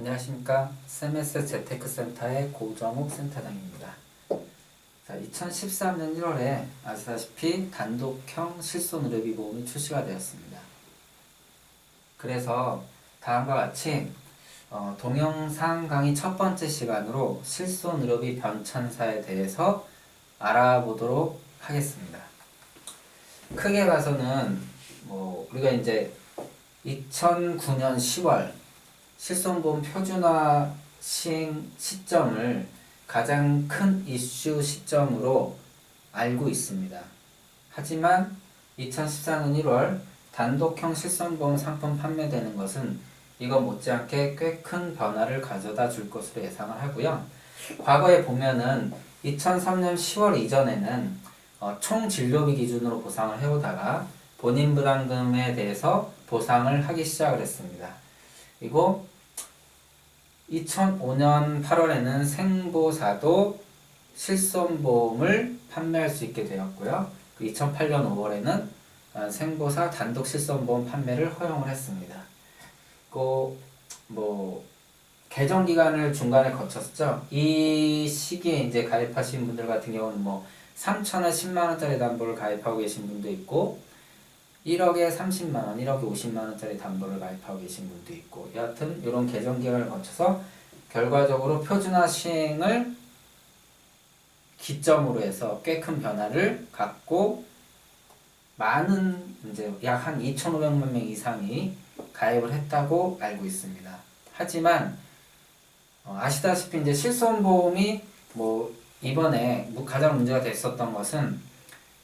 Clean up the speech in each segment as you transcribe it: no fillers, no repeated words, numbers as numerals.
안녕하십니까. SMS 재테크센터의 고정욱 센터장입니다. 자, 2013년 1월에 아시다시피 단독형 실손의료비 보험이 출시가 되었습니다. 그래서 다음과 같이 동영상 강의 첫 번째 시간으로 실손의료비 변천사에 대해서 알아보도록 하겠습니다. 크게 봐서는 우리가 이제 2009년 10월 실손보험 표준화 시행 시점을 가장 큰 이슈 시점으로 알고 있습니다. 하지만 2014년 1월 단독형 실손보험 상품 판매되는 것은 이거 못지않게 꽤 큰 변화를 가져다 줄 것으로 예상을 하고요. 과거에 보면은 2003년 10월 이전에는 총 진료비 기준으로 보상을 해오다가 본인 부담금에 대해서 보상을 하기 시작을 했습니다. 그리고 2005년 8월에는 생보사도 실손보험을 판매할 수 있게 되었고요. 2008년 5월에는 생보사 단독 실손보험 판매를 허용을 했습니다. 개정 기간을 중간에 거쳤죠. 이 시기에 이제 가입하신 분들 같은 경우는 3천원, 10만원짜리 담보를 가입하고 계신 분도 있고 1억에 30만원, 1억에 50만원짜리 담보를 가입하고 계신 분도 있고 여하튼 이런 개정 기간을 거쳐서 결과적으로 표준화 시행을 기점으로 해서 꽤 큰 변화를 갖고 많은 이제 약 한 2,500만 명 이상이 가입을 했다고 알고 있습니다. 하지만 아시다시피 이제 실손보험이 이번에 가장 문제가 됐었던 것은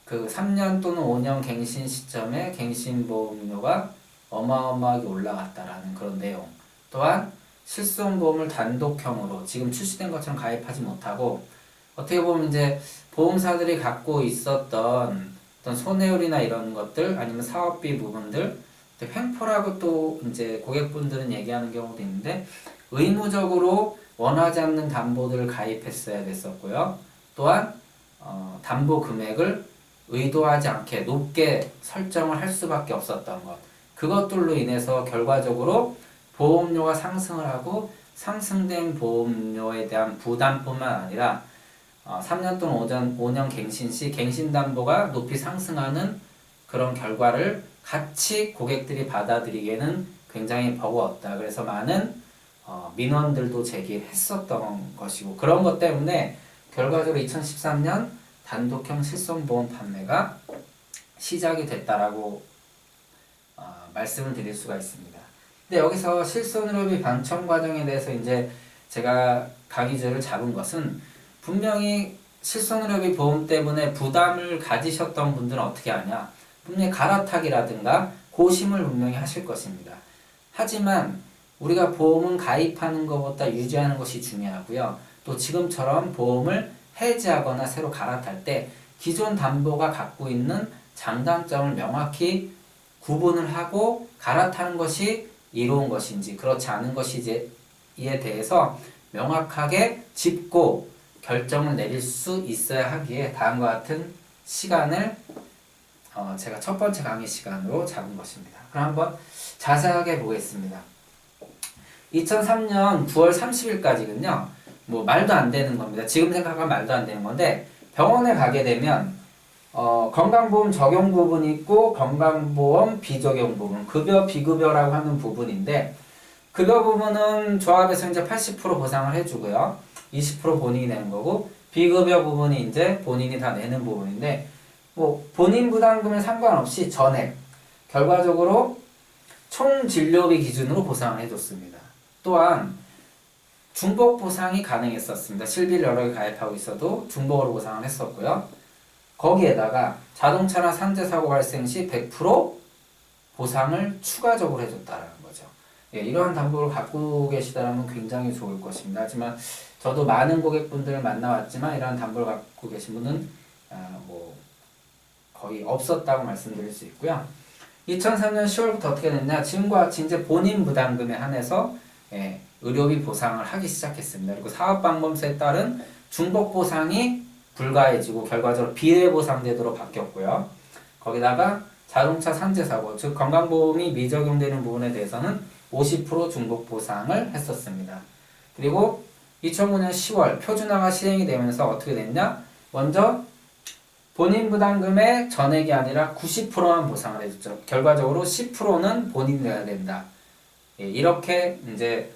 그 3년 또는 5년 갱신 시점에 갱신보험료가 어마어마하게 올라갔다라는 그런 내용. 또한 실손보험을 단독형으로 지금 출시된 것처럼 가입하지 못하고 어떻게 보면 이제 보험사들이 갖고 있었던 어떤 손해율이나 이런 것들 아니면 사업비 부분들 횡포라고 또 이제 고객분들은 얘기하는 경우도 있는데 의무적으로 원하지 않는 담보들을 가입했어야 됐었고요. 또한 담보 금액을 의도하지 않게 높게 설정을 할 수밖에 없었던 것. 그것들로 인해서 결과적으로 보험료가 상승을 하고 상승된 보험료에 대한 부담뿐만 아니라 3년 또는 5년 갱신 시 갱신담보가 높이 상승하는 그런 결과를 같이 고객들이 받아들이기에는 굉장히 버거웠다. 그래서 많은 민원들도 제기했었던 것이고 그런 것 때문에 결과적으로 2013년 단독형 실손보험 판매가 시작이 됐다라고 말씀을 드릴 수가 있습니다. 근데 여기서 실손의료비 변천 과정에 대해서 이제 제가 강의주를 잡은 것은 분명히 실손의료비 보험 때문에 부담을 가지셨던 분들은 어떻게 하냐? 분명히 갈아타기라든가 고심을 분명히 하실 것입니다. 하지만 우리가 보험은 가입하는 것보다 유지하는 것이 중요하고요. 또 지금처럼 보험을 해지하거나 새로 갈아탈 때 기존 담보가 갖고 있는 장단점을 명확히 구분을 하고 갈아타는 것이 이로운 것인지 그렇지 않은 것인지에 대해서 명확하게 짚고 결정을 내릴 수 있어야 하기에 다음과 같은 시간을 제가 첫 번째 강의 시간으로 잡은 것입니다. 그럼 한번 자세하게 보겠습니다. 2003년 9월 30일까지는요. 말도 안 되는 겁니다. 지금 생각하면 말도 안 되는 건데 병원에 가게 되면 건강보험 적용 부분이 있고 건강보험 비적용 부분, 급여 비급여라고 하는 부분인데 급여 부분은 조합에서 이제 80% 보상을 해주고요. 20% 본인이 내는 거고 비급여 부분이 이제 본인이 다 내는 부분인데 본인 부담금에 상관없이 전액 결과적으로 총 진료비 기준으로 보상을 해줬습니다. 또한 중복 보상이 가능했었습니다. 실비를 여러 개 가입하고 있어도 중복으로 보상을 했었고요. 거기에다가 자동차나 산재사고 발생 시 100% 보상을 추가적으로 해줬다라는 거죠. 이러한 담보를 갖고 계시다면 굉장히 좋을 것입니다. 하지만 저도 많은 고객분들을 만나왔지만 이러한 담보를 갖고 계신 분은 거의 없었다고 말씀드릴 수 있고요. 2003년 10월부터 어떻게 됐냐? 지금과 같이 이제 본인 부담금에 한해서 의료비 보상을 하기 시작했습니다. 그리고 사업방법세에 따른 중복 보상이 불가해지고 결과적으로 비례보상 제도로 바뀌었고요. 거기다가 자동차 산재사고, 즉 건강보험이 미적용되는 부분에 대해서는 50% 중복 보상을 했었습니다. 그리고 2009년 10월 표준화가 시행이 되면서 어떻게 됐냐? 먼저 본인 부담금의 전액이 아니라 90%만 보상을 해줬죠. 결과적으로 10%는 본인이 내야 된다. 예, 이렇게 이제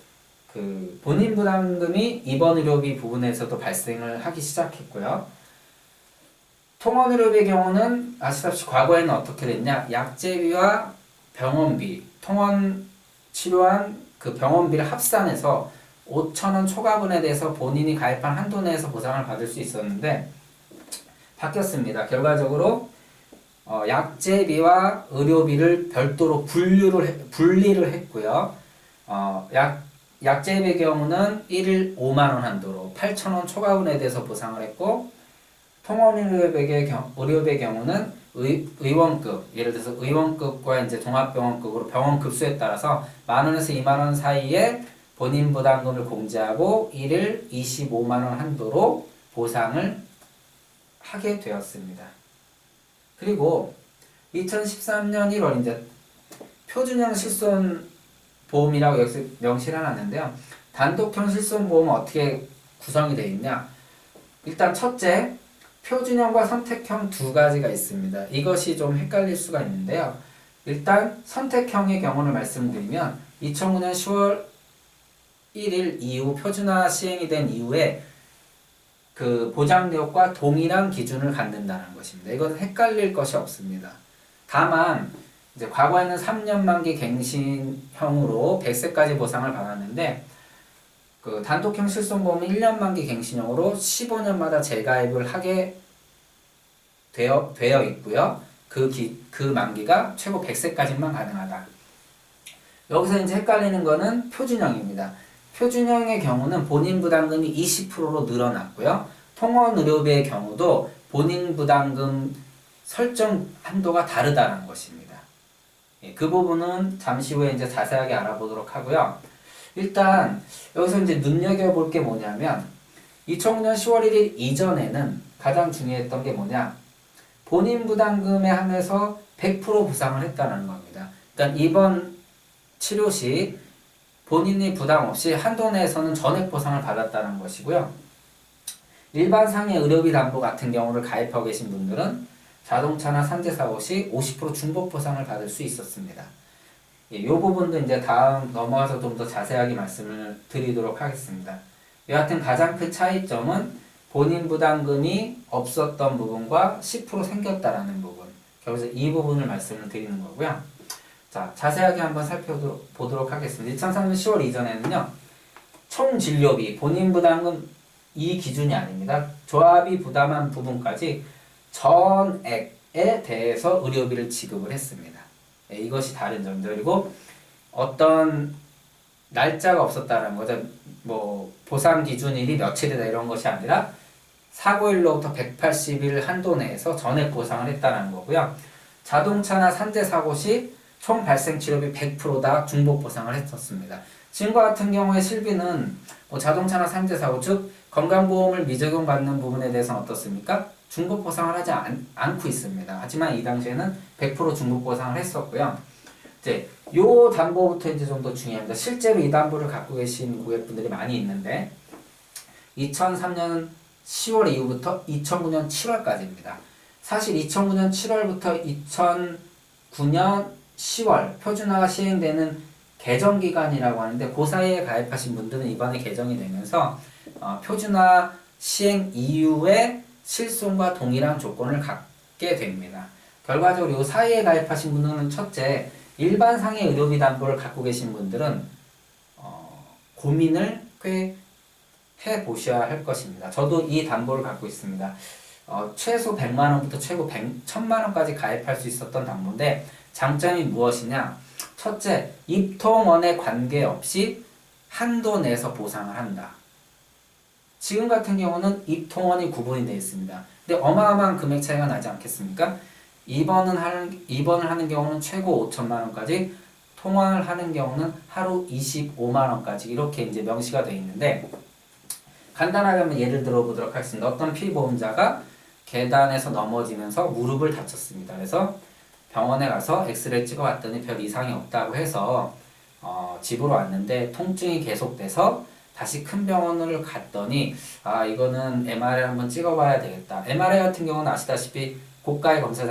그 본인 부담금이 입원 의료비 부분에서도 발생을 하기 시작했고요. 통원 의료비의 경우는 아시다시피 과거에는 어떻게 됐냐? 약제비와 병원비, 통원 치료한 그 병원비를 합산해서 5,000원 초과분에 대해서 본인이 가입한 한도 내에서 보상을 받을 수 있었는데 바뀌었습니다. 결과적으로 약제비와 의료비를 별도로 분리를 했고요. 약제비의 경우는 1일 5만원 한도로 8,000원 초과분에 대해서 보상을 했고 통원 의료비의 경우는 의원급, 예를 들어서 의원급과 이제 종합병원급으로 병원 급수에 따라서 만원에서 2만원 사이에 본인 부담금을 공제하고 1일 25만원 한도로 보상을 하게 되었습니다. 그리고 2013년 1월 이제 표준형 실손보험이라고 여기서 명시를 해놨는데요. 단독형 실손보험은 어떻게 구성이 되어 있냐? 일단 첫째, 표준형과 선택형 두 가지가 있습니다. 이것이 좀 헷갈릴 수가 있는데요. 일단 선택형의 경우를 말씀드리면 2009년 10월 1일 이후 표준화 시행이 된 이후에 그 보장 내역과 동일한 기준을 갖는다는 것입니다. 이건 헷갈릴 것이 없습니다. 다만 이제 과거에는 3년 만기 갱신형으로 100세까지 보상을 받았는데 그 단독형 실손보험은 1년 만기 갱신형으로 15년마다 재가입을 하게 되어 있고요. 그 만기가 최고 100세까지만 가능하다. 여기서 이제 헷갈리는 거는 표준형입니다. 표준형의 경우는 본인 부담금이 20%로 늘어났고요. 통원 의료비의 경우도 본인 부담금 설정 한도가 다르다는 것입니다. 그 부분은 잠시 후에 이제 자세하게 알아보도록 하고요. 일단 여기서 이제 눈여겨볼 게 뭐냐면 2009년 10월 1일 이전에는 가장 중요했던 게 뭐냐? 본인 부담금에 한해서 100% 보상을 했다는 겁니다. 그러니까 입원 치료 시 본인이 부담 없이 한도 내에서는 전액 보상을 받았다는 것이고요. 일반 상해 의료비 담보 같은 경우를 가입하고 계신 분들은 자동차나 산재 사고 시 50% 중복 보상을 받을 수 있었습니다. 이 부분도 이제 다음 넘어가서 좀 더 자세하게 말씀을 드리도록 하겠습니다. 여하튼 가장 큰 차이점은 본인 부담금이 없었던 부분과 10% 생겼다라는 부분. 여기서 이 부분을 말씀을 드리는 거고요. 자, 자세하게 한번 살펴보도록 하겠습니다. 2003년 10월 이전에는요. 총 진료비, 본인 부담금 이 기준이 아닙니다. 조합이 부담한 부분까지 전액에 대해서 의료비를 지급을 했습니다. 네, 이것이 다른 점들. 그리고 어떤 날짜가 없었다는 거죠. 뭐 보상 기준일이 며칠이다 이런 것이 아니라 사고일로부터 180일 한도 내에서 전액 보상을 했다는 거고요. 자동차나 산재 사고 시 총 발생 치료비 100%다 중복 보상을 했었습니다. 지금과 같은 경우에 실비는 뭐 자동차나 산재 사고 즉 건강보험을 미적용 받는 부분에 대해서는 어떻습니까? 중복 보상을 하지 않고 있습니다. 하지만 이 당시에는 100% 중복 보상을 했었고요. 이제 요 담보부터 이제 좀 더 중요합니다. 실제로 이 담보를 갖고 계신 고객분들이 많이 있는데 2003년 10월 이후부터 2009년 7월까지입니다. 사실 2009년 7월부터 2009년 10월 표준화가 시행되는 개정기간이라고 하는데 그 사이에 가입하신 분들은 이번에 개정이 되면서 표준화 시행 이후에 실손과 동일한 조건을 갖게 됩니다. 결과적으로 이 사이에 가입하신 분들은 첫째, 일반 상해 의료비 담보를 갖고 계신 분들은 고민을 꽤 해보셔야 할 것입니다. 저도 이 담보를 갖고 있습니다. 최소 100만원부터 최고 1000만원까지 가입할 수 있었던 담보인데 장점이 무엇이냐? 첫째, 입통원에 관계없이 한도 내에서 보상을 한다. 지금 같은 경우는 입통원이 구분이 되어 있습니다. 근데 어마어마한 금액 차이가 나지 않겠습니까? 입원을 하는 경우는 최고 5천만원까지, 통원을 하는 경우는 하루 25만원까지 이렇게 이제 명시가 되어 있는데 간단하게 한번 예를 들어 보도록 하겠습니다. 어떤 피보험자가 계단에서 넘어지면서 무릎을 다쳤습니다. 그래서 병원에 가서 엑스레이 찍어봤더니 별 이상이 없다고 해서 집으로 왔는데 통증이 계속돼서 다시 큰 병원을 갔더니 이거는 MRI 한번 찍어봐야 되겠다. MRI 같은 경우는 아시다시피 고가의 검사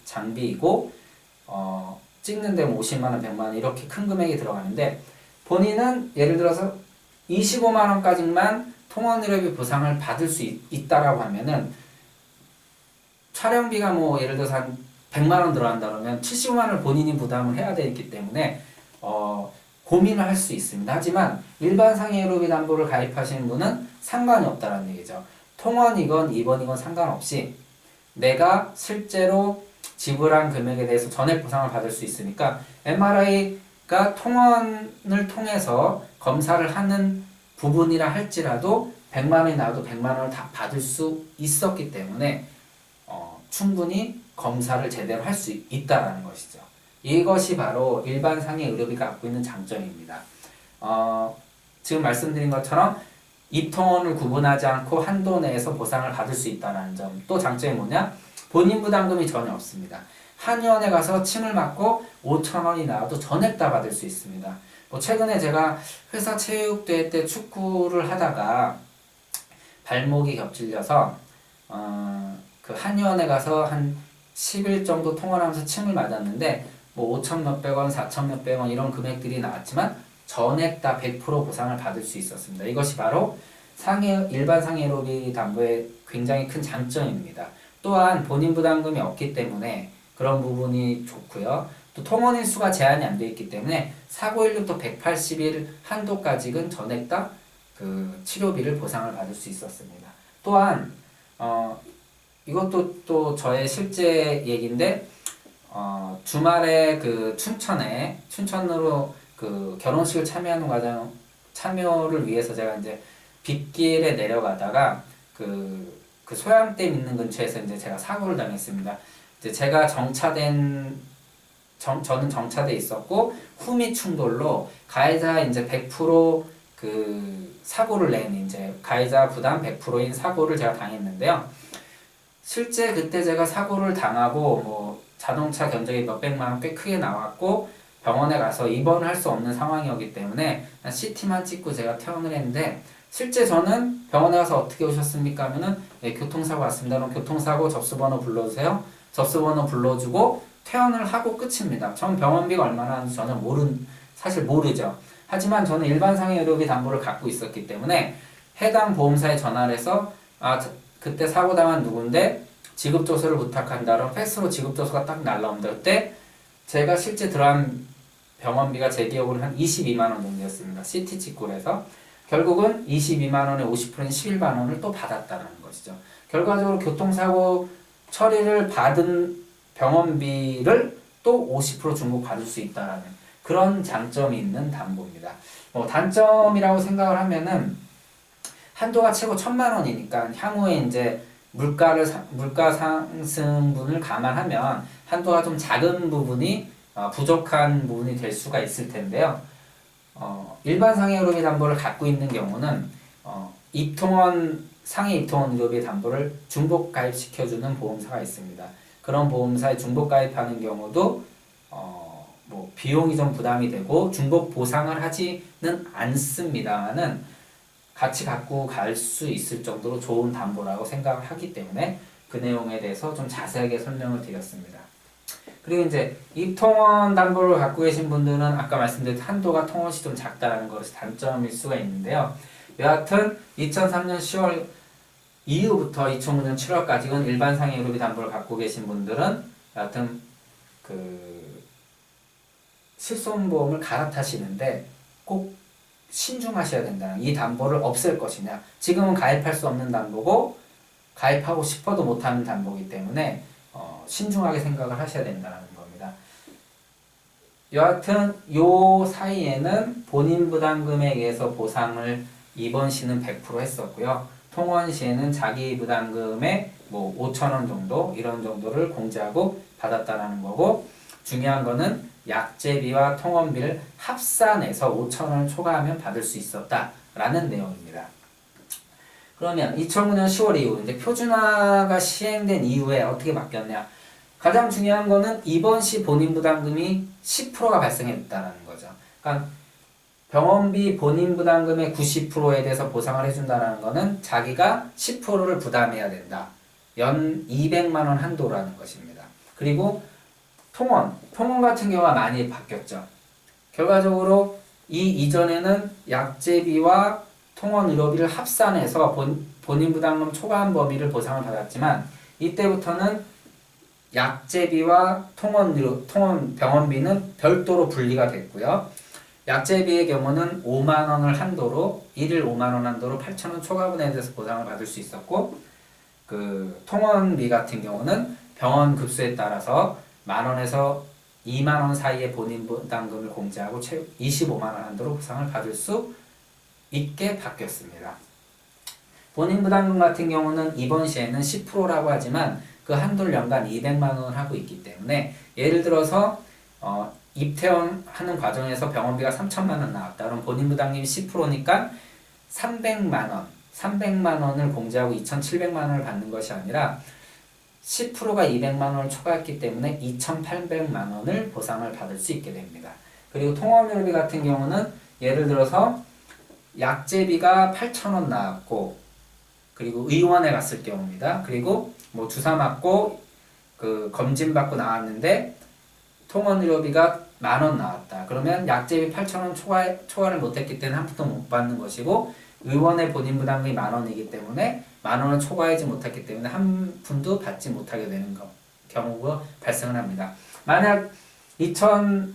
장비이고 찍는데 50만 원, 100만 원 이렇게 큰 금액이 들어가는데 본인은 예를 들어서 25만 원까지만 통원의료비 보상을 받을 수 있다라고 하면은 촬영비가 뭐 예를 들어서 한 100만 원 들어간다 그러면 75만 원을 본인이 부담을 해야 되기 때문에 고민을 할 수 있습니다. 하지만 일반 상해의료비 담보를 가입하시는 분은 상관이 없다는 얘기죠. 통원이건 입원이건 상관없이 내가 실제로 지불한 금액에 대해서 전액 보상을 받을 수 있으니까 MRI가 통원을 통해서 검사를 하는 부분이라 할지라도 100만 원이 나와도 100만 원을 다 받을 수 있었기 때문에 충분히 검사를 제대로 할 수 있다라는 것이죠. 이것이 바로 일반 상해 의료비가 갖고 있는 장점입니다. 지금 말씀드린 것처럼 입통원을 구분하지 않고 한도 내에서 보상을 받을 수 있다는 점. 또 장점이 뭐냐? 본인 부담금이 전혀 없습니다. 한의원에 가서 침을 맞고 5천 원이 나와도 전액 다 받을 수 있습니다. 뭐 최근에 제가 회사 체육대회 때 축구를 하다가 발목이 겹질려서 그 한의원에 가서 한 10일 정도 통원하면서 침을 맞았는데 뭐 5천 몇백 원, 4천 몇백 원 이런 금액들이 나왔지만 전액 다 100% 보상을 받을 수 있었습니다. 이것이 바로 일반 상해의료비 담보의 굉장히 큰 장점입니다. 또한 본인 부담금이 없기 때문에 그런 부분이 좋고요. 또 통원인 수가 제한이 안 되어 있기 때문에 사고일부터 180일 한도까지는 전액 다 그 치료비를 보상을 받을 수 있었습니다. 또한 이것도 또 저의 실제 얘기인데 주말에 그 춘천으로 그 결혼식을 참여를 위해서 제가 이제 빗길에 내려가다가 그 소양댐 있는 근처에서 이제 제가 사고를 당했습니다. 이제 제가 저는 정차돼 있었고 후미 충돌로 가해자 이제 100% 그 사고를 낸 이제 가해자 부담 100%인 사고를 제가 당했는데요. 실제 그때 제가 사고를 당하고 뭐 자동차 견적이 몇백만 원 꽤 크게 나왔고 병원에 가서 입원을 할 수 없는 상황이었기 때문에 CT만 찍고 제가 퇴원을 했는데 실제 저는 병원에 가서 어떻게 오셨습니까? 하면은 교통사고 왔습니다. 그럼 교통사고 접수번호 불러주세요. 접수번호 불러주고 퇴원을 하고 끝입니다. 전 병원비가 얼마나 하는지 저는 사실 모르죠. 하지만 저는 일반 상해의료비 담보를 갖고 있었기 때문에 해당 보험사에 전화를 해서 그때 사고 당한 누군데 지급조서를 부탁한다. 그럼 팩스로 지급조서가 딱 날라옵니다. 그때 제가 실제 들어간 병원비가 제 기억으로 한 22만 원 정도였습니다. CT 찍고 해서 결국은 22만 원에 50%인 11만 원을 또 받았다는 것이죠. 결과적으로 교통사고 처리를 받은 병원비를 또 50% 중복 받을 수 있다라는 그런 장점이 있는 담보입니다. 단점이라고 생각을 하면은 한도가 최고 1,000만 원이니까 향후에 이제 물가 상승분을 감안하면 한도가 좀 작은 부분이 부족한 부분이 될 수가 있을 텐데요. 일반 상해의료비 담보를 갖고 있는 경우는 상해 입통원 의료비 담보를 중복 가입시켜주는 보험사가 있습니다. 그런 보험사에 중복 가입하는 경우도 뭐 비용이 좀 부담이 되고 중복 보상을 하지는 않습니다만은 같이 갖고 갈 수 있을 정도로 좋은 담보라고 생각을 하기 때문에 그 내용에 대해서 좀 자세하게 설명을 드렸습니다. 그리고 이제 입통원 담보를 갖고 계신 분들은 아까 말씀드린 한도가 통원시 좀 작다는 것이 단점일 수가 있는데요. 여하튼 2003년 10월 이후부터 2009년 7월까지는 일반 상해의료비 담보를 갖고 계신 분들은 여하튼 그 실손보험을 갈아타시는데 꼭 신중하셔야 된다는 이 담보를 없앨 것이냐. 지금은 가입할 수 없는 담보고 가입하고 싶어도 못하는 담보이기 때문에 신중하게 생각을 하셔야 된다는 겁니다. 여하튼 요 사이에는 본인 부담금에 의해서 보상을 입원 시는 100% 했었고요. 통원 시에는 자기 부담금의 뭐 5,000원 정도 이런 정도를 공제하고 받았다라는 거고 중요한 거는 약제비와 통원비를 합산해서 5,000원을 초과하면 받을 수 있었다라는 내용입니다. 그러면 2009년 10월 이후 이제 표준화가 시행된 이후에 어떻게 바뀌었냐? 가장 중요한 거는 입원 시 본인 부담금이 10%가 발생했다는 거죠. 그러니까 병원비 본인 부담금의 90%에 대해서 보상을 해준다는 거는 자기가 10%를 부담해야 된다. 연 200만 원 한도라는 것입니다. 그리고 통원 같은 경우가 많이 바뀌었죠. 결과적으로 이 이전에는 약제비와 통원 의료비를 합산해서 본인 부담금 초과한 범위를 보상을 받았지만 이때부터는 약제비와 통원 병원비는 별도로 분리가 됐고요. 약제비의 경우는 5만 원을 한도로 일일 5만 원 한도로 8천 원 초과분에 대해서 보상을 받을 수 있었고 그 통원비 같은 경우는 병원 급수에 따라서 만 원에서 2만 원 사이의 본인 부담금을 공제하고 25만 원 한도로 보상을 받을 수 있게 바뀌었습니다. 본인 부담금 같은 경우는 이번 시에는 10%라고 하지만 그 한도를 연간 200만 원을 하고 있기 때문에 예를 들어서 입퇴원하는 과정에서 병원비가 3천만 원 나왔다. 그럼 본인 부담금이 10%니까 300만 원을 공제하고 2,700만 원을 받는 것이 아니라 10%가 200만 원을 초과했기 때문에 2,800만 원을 보상을 받을 수 있게 됩니다. 그리고 통원의료비 같은 경우는 예를 들어서 약제비가 8,000원 나왔고 그리고 의원에 갔을 경우입니다. 그리고 뭐 주사 맞고 그 검진 받고 나왔는데 통원의료비가 10,000원 나왔다. 그러면 약제비 8,000원 초과를 못했기 때문에 한 푼도 못 받는 것이고 의원의 본인 부담금이 10,000원이기 때문에 10,000원을 초과하지 못했기 때문에 한 푼도 받지 못하게 되는 경우가 발생을 합니다. 만약 2009년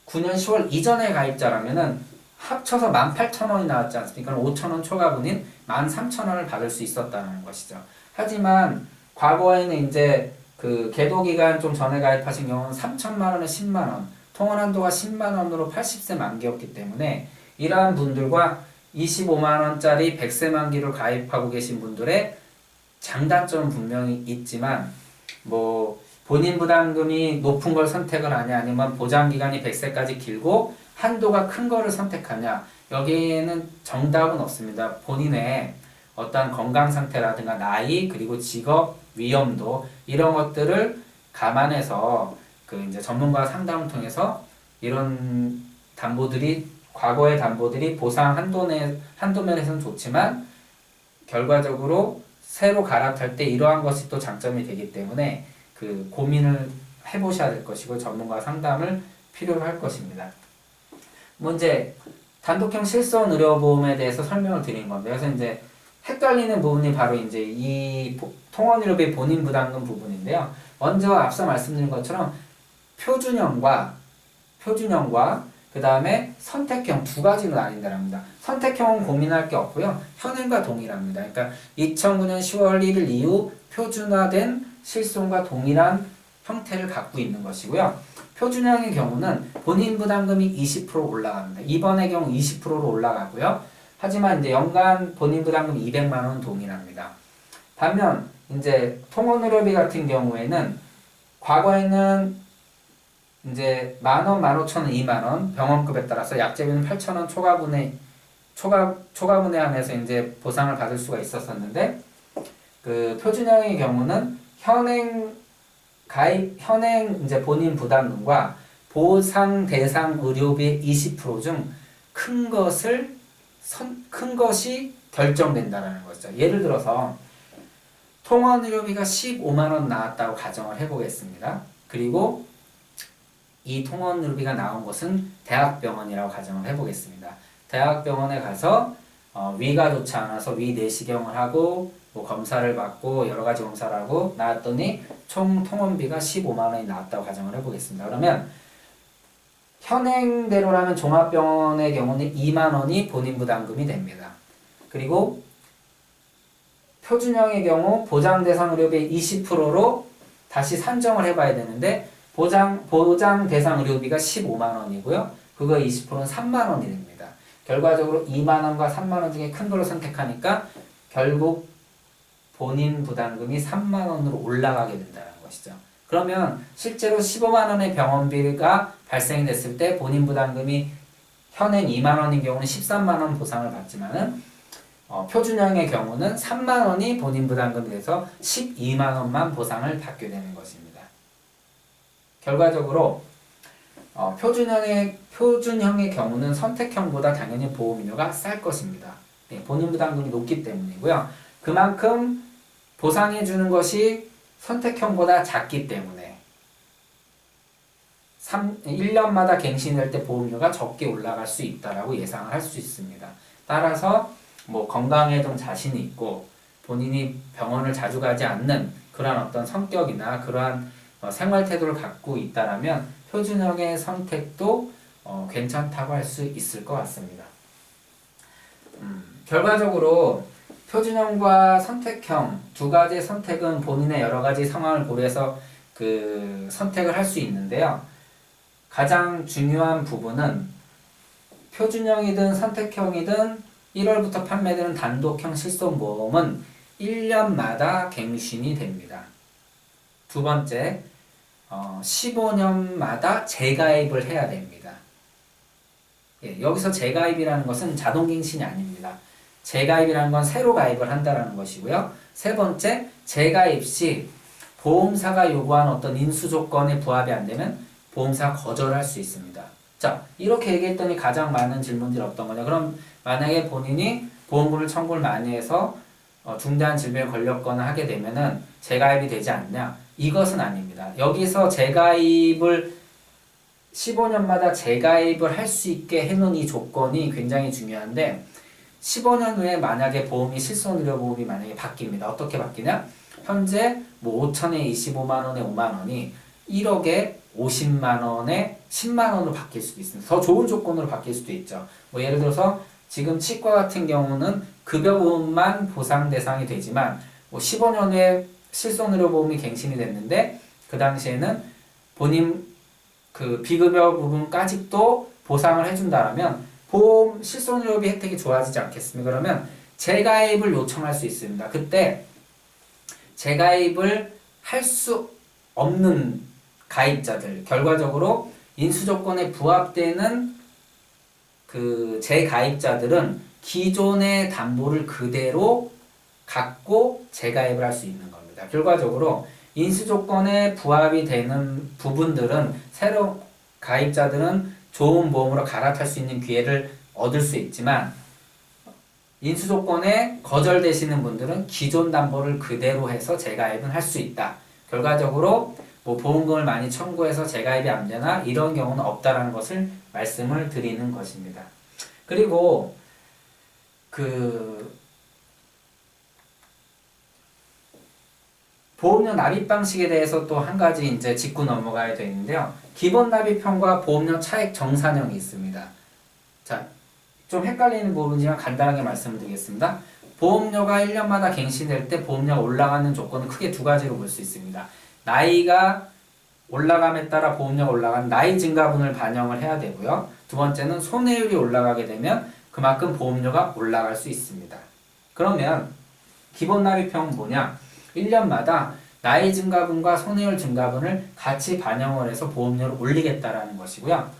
10월 이전의 가입자라면은 합쳐서 18,000원이 나왔지 않습니까? 그럼 5,000원 초과분인 13,000원을 받을 수 있었다는 것이죠. 하지만 과거에는 이제 그 계도기간 좀 전에 가입하신 경우는 3천만 원에 10만 원, 통원 한도가 10만 원으로 80세 만기였기 때문에 이러한 분들과 25만 원짜리 100세 만기로 가입하고 계신 분들의 장단점은 분명히 있지만 뭐 본인 부담금이 높은 걸 선택을 하냐 아니면 보장 기간이 100세까지 길고 한도가 큰 거를 선택하냐 여기에는 정답은 없습니다. 본인의 어떠한 건강 상태라든가 나이 그리고 직업 위험도 이런 것들을 감안해서 그 이제 전문가 상담을 통해서 이런 담보들이 과거의 담보들이 보상 한도 면에서는 좋지만 결과적으로 새로 갈아탈 때 이러한 것이 또 장점이 되기 때문에 그 고민을 해보셔야 될 것이고 전문가 상담을 필요로 할 것입니다. 문제 단독형 실손 의료보험에 대해서 설명을 드린 건데 그래서 이제 헷갈리는 부분이 바로 이제 이 통원의료비 본인 부담금 부분인데요. 먼저 앞서 말씀드린 것처럼 표준형과 그 다음에 선택형 두 가지로 나뉜다랍니다. 선택형은 고민할 게 없고요. 현행과 동일합니다. 그러니까 2009년 10월 1일 이후 표준화된 실손과 동일한 형태를 갖고 있는 것이고요. 표준형의 경우는 본인 부담금이 20% 올라갑니다. 이번의 경우 20%로 올라가고요. 하지만 이제 연간 본인 부담금 200만 원은 동일합니다. 반면 이제 통원의료비 같은 경우에는 과거에는 이제 10,000원, 15,000원, 2만원 병원급에 따라서 약제비는 8,000원 초과분에 한해서 이제 보상을 받을 수가 있었었는데 그 표준형의 경우는 현행 이제 본인 부담금과 보상 대상 의료비의 20% 중 큰 것이 결정된다는 거죠. 예를 들어서 통원의료비가 15만 원 나왔다고 가정을 해보겠습니다. 그리고 이 통원의료비가 나온 곳은 대학병원이라고 가정을 해보겠습니다. 대학병원에 가서 위가 좋지 않아서 위 내시경을 하고 뭐 검사를 받고 여러 가지 검사를 하고 나왔더니 총 통원비가 15만 원이 나왔다고 가정을 해보겠습니다. 그러면 현행대로라면 종합병원의 경우는 2만 원이 본인 부담금이 됩니다. 그리고 표준형의 경우 보장 대상 의료비 20%로 다시 산정을 해봐야 되는데 보장 대상 의료비가 15만 원이고요. 그거 20%는 3만 원이 됩니다. 결과적으로 2만 원과 3만 원 중에 큰 걸로 선택하니까 결국 본인 부담금이 3만 원으로 올라가게 된다는 것이죠. 그러면 실제로 15만 원의 병원비가 발생이 됐을 때 본인 부담금이 현행 2만 원인 경우는 13만 원 보상을 받지만은 표준형의 경우는 3만 원이 본인 부담금이 돼서 12만 원만 보상을 받게 되는 것입니다. 결과적으로 표준형의 경우는 선택형보다 당연히 보험료가 쌀 것입니다. 네, 본인 부담금이 높기 때문이고요. 그만큼 보상해 주는 것이 선택형보다 작기 때문에 1년마다 갱신될 때 보험료가 적게 올라갈 수 있다라고 예상을 할 수 있습니다. 따라서 뭐 건강에 좀 자신이 있고 본인이 병원을 자주 가지 않는 그러한 어떤 성격이나 그러한 생활 태도를 갖고 있다라면 표준형의 선택도 괜찮다고 할 수 있을 것 같습니다. 결과적으로 표준형과 선택형 두 가지 선택은 본인의 여러 가지 상황을 고려해서 그 선택을 할 수 있는데요. 가장 중요한 부분은 표준형이든 선택형이든 1월부터 판매되는 단독형 실손보험은 1년마다 갱신이 됩니다. 두 번째, 15년마다 재가입을 해야 됩니다. 예, 여기서 재가입이라는 것은 자동갱신이 아닙니다. 재가입이라는 건 새로 가입을 한다는 것이고요. 세 번째, 재가입 시 보험사가 요구하는 어떤 인수조건에 부합이 안 되면 보험사가 거절할 수 있습니다. 자, 이렇게 얘기했더니 가장 많은 질문들이 어떤 거냐? 그럼 만약에 본인이 보험금을 청구를 많이 해서 중대한 질병에 걸렸거나 하게 되면은 재가입이 되지 않냐? 이것은 아닙니다. 여기서 재가입을 15년마다 재가입을 할 수 있게 해놓은 이 조건이 굉장히 중요한데 15년 후에 만약에 보험이 실손의료보험이 만약에 바뀝니다. 어떻게 바뀌냐? 현재 뭐 5천에 25만 원에 5만 원이 1억에 50만 원에 10만 원으로 바뀔 수도 있습니다. 더 좋은 조건으로 바뀔 수도 있죠. 뭐 예를 들어서 지금 치과 같은 경우는 급여보험만 보상 대상이 되지만 뭐 15년 후에 실손의료보험이 갱신이 됐는데 그 당시에는 본인 그 비급여 부분까지도 보상을 해준다라면 보험 실손의료비 혜택이 좋아지지 않겠습니까? 그러면 재가입을 요청할 수 있습니다. 그때 재가입을 할 수 없는 가입자들, 결과적으로 인수조건에 부합되는 그 재가입자들은 기존의 담보를 그대로 갖고 재가입을 할 수 있는 겁니다. 결과적으로 인수조건에 부합이 되는 부분들은 새로 가입자들은 좋은 보험으로 갈아탈 수 있는 기회를 얻을 수 있지만 인수조건에 거절되시는 분들은 기존 담보를 그대로 해서 재가입은 할 수 있다. 결과적으로 뭐 보험금을 많이 청구해서 재가입이 안 되나 이런 경우는 없다라는 것을 말씀을 드리는 것입니다. 그리고 그 보험료 납입 방식에 대해서 또 한 가지 이제 짚고 넘어가야 되는데요. 기본 납입형과 보험료 차액 정산형이 있습니다. 자, 좀 헷갈리는 부분이지만 간단하게 말씀드리겠습니다. 보험료가 1년마다 갱신될 때 보험료가 올라가는 조건은 크게 두 가지로 볼 수 있습니다. 나이가 올라감에 따라 보험료가 올라가는 나이 증가분을 반영을 해야 되고요. 두 번째는 손해율이 올라가게 되면 그만큼 보험료가 올라갈 수 있습니다. 그러면 기본 납입형은 뭐냐? 1년마다 나이 증가분과 손해율 증가분을 같이 반영을 해서 보험료를 올리겠다라는 것이고요.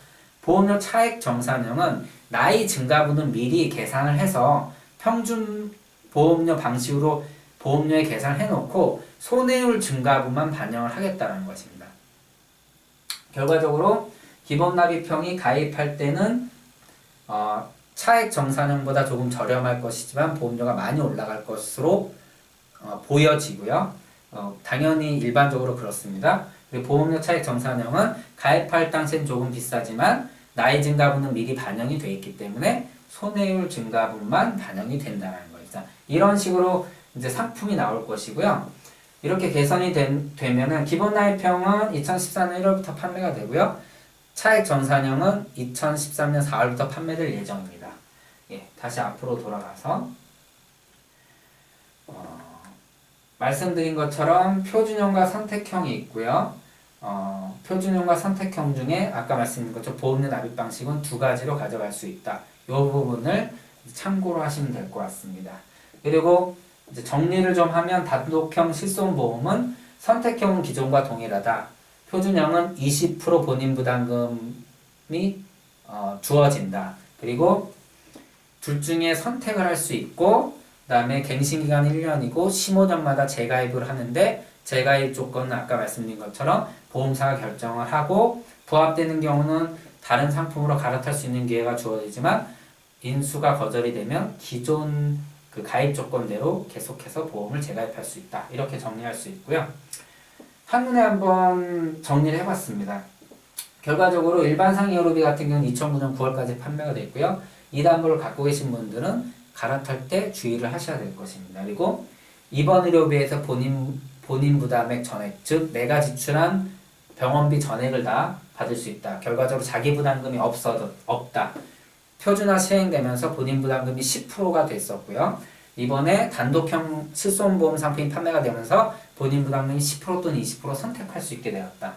보험료 차액 정산형은 나이 증가분은 미리 계산을 해서 평균 보험료 방식으로 보험료에 계산을 해놓고 손해율 증가분만 반영을 하겠다는 것입니다. 결과적으로 기본 납입형이 가입할 때는 차액 정산형보다 조금 저렴할 것이지만 보험료가 많이 올라갈 것으로 보여지고요. 당연히 일반적으로 그렇습니다. 그리고 보험료 차익 정산형은 가입할 당시엔 조금 비싸지만 나이 증가분은 미리 반영이 되어 있기 때문에 손해율 증가분만 반영이 된다는 거죠. 이런 식으로 이제 상품이 나올 것이고요. 이렇게 개선이 되면은 기본 납입형은 2014년 1월부터 판매가 되고요. 차익 정산형은 2013년 4월부터 판매될 예정입니다. 예, 다시 앞으로 돌아가서 말씀드린 것처럼 표준형과 선택형이 있고요. 표준형과 선택형 중에 아까 말씀드린 것처럼 보험료 납입 방식은 두 가지로 가져갈 수 있다. 이 부분을 참고로 하시면 될 것 같습니다. 그리고 이제 정리를 좀 하면 단독형 실손보험은 선택형은 기존과 동일하다. 표준형은 20% 본인 부담금이 주어진다. 그리고 둘 중에 선택을 할 수 있고 그 다음에 갱신기간은 1년이고 15년마다 재가입을 하는데 재가입 조건은 아까 말씀드린 것처럼 보험사가 결정을 하고 부합되는 경우는 다른 상품으로 갈아탈 수 있는 기회가 주어지지만 인수가 거절이 되면 기존 그 가입 조건대로 계속해서 보험을 재가입할 수 있다. 이렇게 정리할 수 있고요. 한눈에 한번 정리를 해봤습니다. 결과적으로 일반 상의의료비 같은 경우는 2009년 9월까지 판매가 됐고요. 이 담보를 갖고 계신 분들은 갈아탈 때 주의를 하셔야 될 것입니다. 그리고 입원 의료비에서 본인 부담액 전액, 즉 내가 지출한 병원비 전액을 다 받을 수 있다. 결과적으로 자기 부담금이 없다. 표준화 시행되면서 본인 부담금이 10%가 됐었고요. 이번에 단독형 실손보험 상품이 판매가 되면서 본인 부담금이 10% 또는 20% 선택할 수 있게 되었다.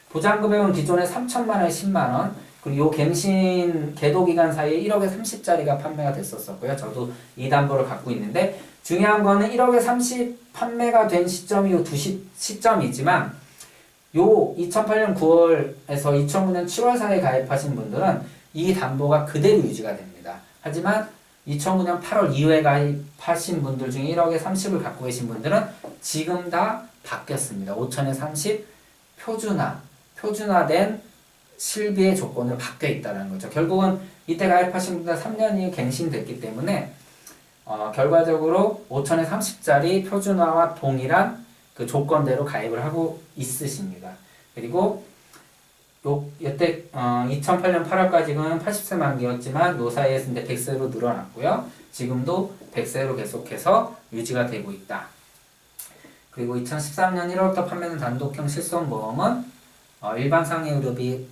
보장금액은 기존에 3천만 원에 10만 원, 그리고 요 갱신 계도기간 사이에 1억에 30짜리가 판매가 됐었고요. 저도 이 담보를 갖고 있는데 중요한 거는 1억에 30 판매가 된 시점이 요 시점이지만 요 2008년 9월에서 2009년 7월 사이에 가입하신 분들은 이 담보가 그대로 유지가 됩니다. 하지만 2009년 8월 이후에 가입하신 분들 중에 1억에 30을 갖고 계신 분들은 지금 다 바뀌었습니다. 5천에 30 표준화된 실비의 조건으로 바뀌어 있다는 거죠. 결국은 이때 가입하신 분들 3년 이후 갱신됐기 때문에 결과적으로 5천에 30짜리 표준화와 동일한 그 조건대로 가입을 하고 있으십니다. 그리고 이때 2008년 8월까지는 80세 만기였지만 요 사이에서 이제 100세로 늘어났고요. 지금도 100세로 계속해서 유지가 되고 있다. 그리고 2013년 1월부터 판매된 단독형 실손보험은 일반 상해의료비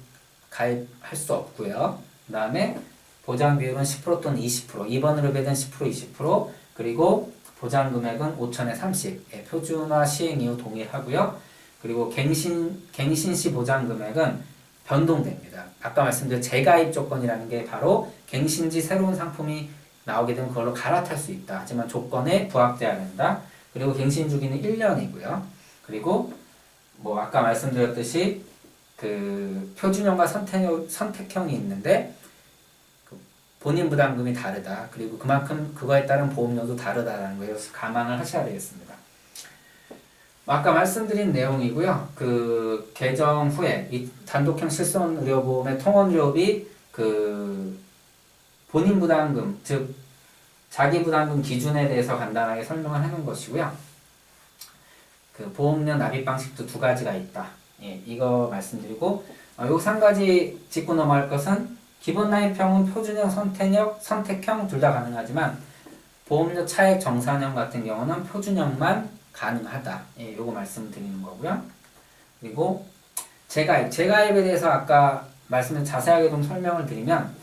가입할 수 없고요. 그 다음에 보장 비율은 10% 또는 20%, 입원 의료비는 10%, 20%, 그리고 보장 금액은 5천에 30, 표준화 시행 이후 동일하고요. 그리고 갱신 시 보장 금액은 변동됩니다. 아까 말씀드린 재가입 조건이라는 게 바로 갱신지 새로운 상품이 나오게 되면 그걸로 갈아탈 수 있다. 하지만 조건에 부합돼야 된다. 그리고 갱신 주기는 1년이고요. 그리고 뭐 아까 말씀드렸듯이 그 표준형과 선택형이 있는데 그 본인 부담금이 다르다. 그리고 그만큼 그거에 따른 보험료도 다르다라는 거예요. 그래서 감안을 하셔야 되겠습니다. 아까 말씀드린 내용이고요. 그 개정 후에 이 단독형 실손의료보험의 통원의료비 그 본인 부담금, 즉 자기 부담금 기준에 대해서 간단하게 설명을 해놓은 것이고요. 그 보험료 납입 방식도 두 가지가 있다. 예, 이거 말씀드리고 요 3가지 짚고 넘어갈 것은 기본 납입형은 표준형, 선택형 둘 다 가능하지만 보험료 차액 정산형 같은 경우는 표준형만 가능하다. 예, 요거 말씀드리는 거고요. 그리고 재가입에 대해서 아까 자세하게 좀 설명을 드리면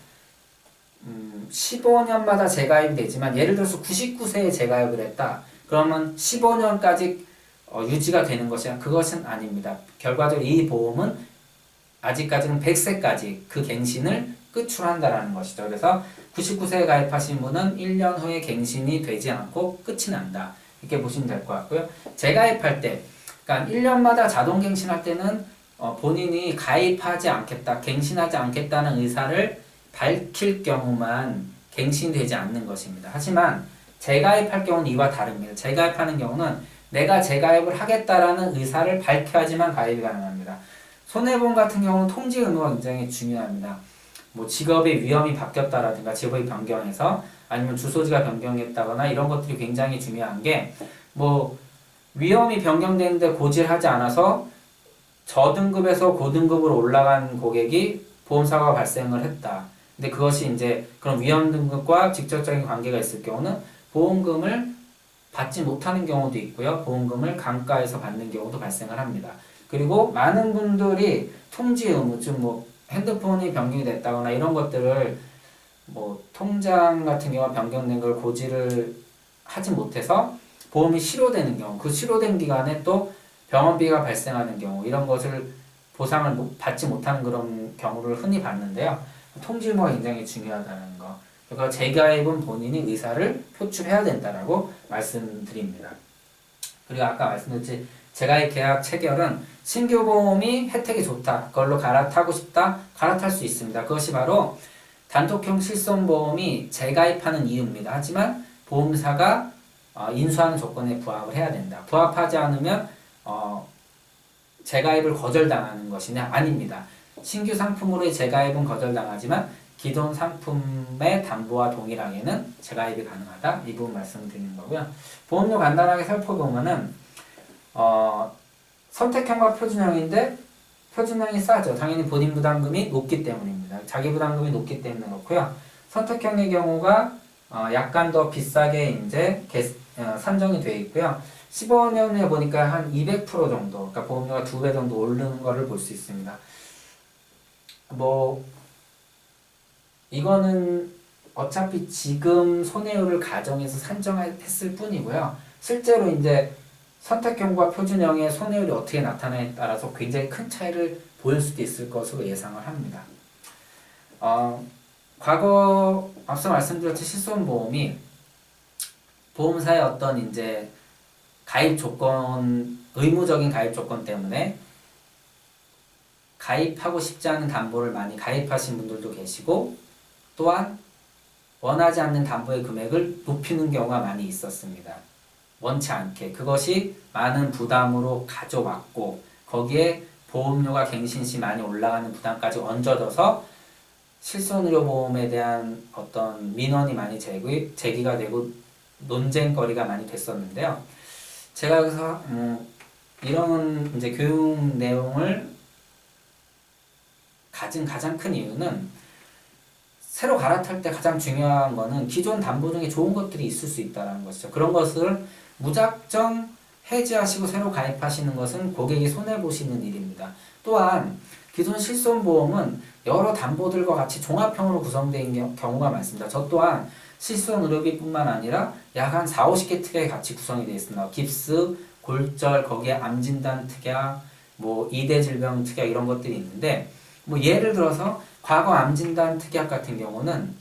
15년마다 재가입이 되지만 예를 들어서 99세에 재가입을 했다. 그러면 15년까지 유지가 되는 것이 그것은 아닙니다. 결과적으로 이 보험은 아직까지는 100세까지 그 갱신을 끝으로 한다라는 것이죠. 그래서 99세에 가입하신 분은 1년 후에 갱신이 되지 않고 끝이 난다. 이렇게 보시면 될 것 같고요. 재가입할 때, 그러니까 1년마다 자동 갱신할 때는 본인이 가입하지 않겠다, 갱신하지 않겠다는 의사를 밝힐 경우만 갱신되지 않는 것입니다. 하지만 재가입할 경우는 이와 다릅니다. 재가입하는 경우는 내가 재가입을 하겠다라는 의사를 밝혀야지만 가입이 가능합니다. 손해보험 같은 경우는 통지 의무가 굉장히 중요합니다. 뭐 직업의 위험이 바뀌었다라든가 직업이 변경해서 아니면 주소지가 변경했다거나 이런 것들이 굉장히 중요한 게 뭐 위험이 변경되는데 고지하지 않아서 저등급에서 고등급으로 올라간 고객이 보험사고가 발생을 했다. 근데 그것이 이제 그런 위험 등급과 직접적인 관계가 있을 경우는 보험금을 받지 못하는 경우도 있고요. 보험금을 감가해서 받는 경우도 발생을 합니다. 그리고 많은 분들이 통지 의무, 즉 뭐 핸드폰이 변경이 됐다거나 이런 것들을 뭐 통장 같은 경우 변경된 걸 고지를 하지 못해서 보험이 실효되는 경우, 그 실효된 기간에 또 병원비가 발생하는 경우 이런 것을 보상을 받지 못하는 그런 경우를 흔히 봤는데요. 통지 의무가 굉장히 중요하다는 거. 그러니까 재가입은 본인이 의사를 표출해야 된다라고 말씀드립니다. 그리고 아까 말씀드렸지 재가입 계약 체결은 신규 보험이 혜택이 좋다. 그걸로 갈아타고 싶다. 갈아탈 수 있습니다. 그것이 바로 단독형 실손보험이 재가입하는 이유입니다. 하지만 보험사가 인수하는 조건에 부합을 해야 된다. 부합하지 않으면 재가입을 거절당하는 것이냐? 아닙니다. 신규 상품으로의 재가입은 거절당하지만 기존 상품의 담보와 동일하게는 재가입이 가능하다. 이 부분 말씀드리는 거고요. 보험료 간단하게 살펴보면은 선택형과 표준형인데 표준형이 싸죠. 당연히 본인 부담금이 높기 때문입니다. 자기 부담금이 높기 때문에 그렇고요. 선택형의 경우가 약간 더 비싸게 이제 산정이 되어 있고요. 15년에 보니까 한 200% 정도, 그러니까 보험료가 2배 정도 오르는 거를 볼 수 있습니다. 뭐 이거는 어차피 지금 손해율을 가정해서 산정했을 뿐이고요. 실제로 이제 선택형과 표준형의 손해율이 어떻게 나타나에 따라서 굉장히 큰 차이를 보일 수도 있을 것으로 예상을 합니다. 과거 앞서 말씀드렸듯이 실손보험이 보험사의 어떤 이제 가입 조건, 의무적인 가입 조건 때문에 가입하고 싶지 않은 담보를 많이 가입하신 분들도 계시고, 또한 원하지 않는 담보의 금액을 높이는 경우가 많이 있었습니다. 원치 않게. 그것이 많은 부담으로 가져왔고, 거기에 보험료가 갱신시 많이 올라가는 부담까지 얹어져서 실손의료보험에 대한 어떤 민원이 많이 제기가 되고 논쟁거리가 많이 됐었는데요. 제가 여기서 이런 이제 교육 내용을 가진 가장 큰 이유는 새로 갈아탈 때 가장 중요한 거는 기존 담보 중에 좋은 것들이 있을 수 있다는 것이죠. 그런 것을 무작정 해지하시고 새로 가입하시는 것은 고객이 손해보시는 일입니다. 또한 기존 실손보험은 여러 담보들과 같이 종합형으로 구성된 경우가 많습니다. 저 또한 실손의료비뿐만 아니라 약 한 4, 50개 특약이 같이 구성이 되어 있습니다. 깁스, 골절, 거기에 암진단 특약, 뭐 2대 질병 특약 이런 것들이 있는데, 뭐 예를 들어서 과거 암진단 특약 같은 경우는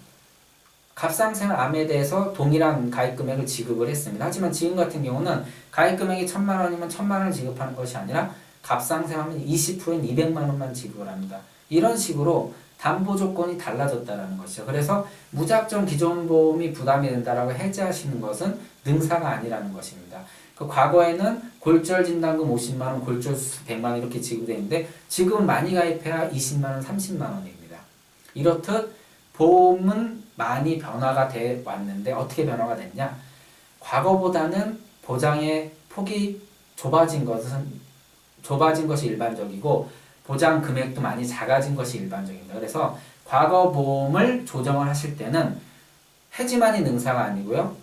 갑상선 암에 대해서 동일한 가입 금액을 지급을 했습니다. 하지만 지금 같은 경우는 가입 금액이 1,000만 원이면 1,000만 원을 지급하는 것이 아니라 갑상선 암은 20%인 200만 원만 지급을 합니다. 이런 식으로 담보 조건이 달라졌다는 것이죠. 그래서 무작정 기존 보험이 부담이 된다라고 해지하시는 것은 능사가 아니라는 것입니다. 그 과거에는 골절 진단금 50만 원, 골절 수술 100만 원 이렇게 지급되는데 지금은 많이 가입해야 20만 원, 30만 원입니다. 이렇듯 보험은 많이 변화가 돼 왔는데 어떻게 변화가 됐냐? 과거보다는 보장의 폭이 좁아진 것이 일반적이고 보장 금액도 많이 작아진 것이 일반적입니다. 그래서 과거 보험을 조정을 하실 때는 해지만이 능사가 아니고요.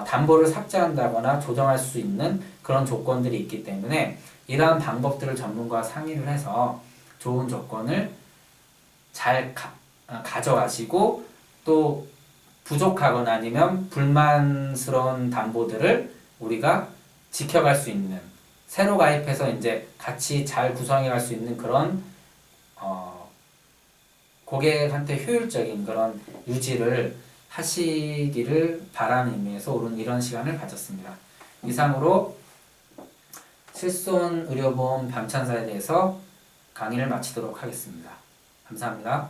담보를 삭제한다거나 조정할 수 있는 그런 조건들이 있기 때문에 이러한 방법들을 전문가와 상의를 해서 좋은 조건을 잘 가져가시고 또 부족하거나 아니면 불만스러운 담보들을 우리가 지켜갈 수 있는 새로 가입해서 이제 같이 잘 구성해 갈 수 있는 그런 고객한테 효율적인 그런 유지를 하시기를 바라는 의미에서 오늘 이런 시간을 가졌습니다. 이상으로 실손의료보험 밤찬사에 대해서 강의를 마치도록 하겠습니다. 감사합니다.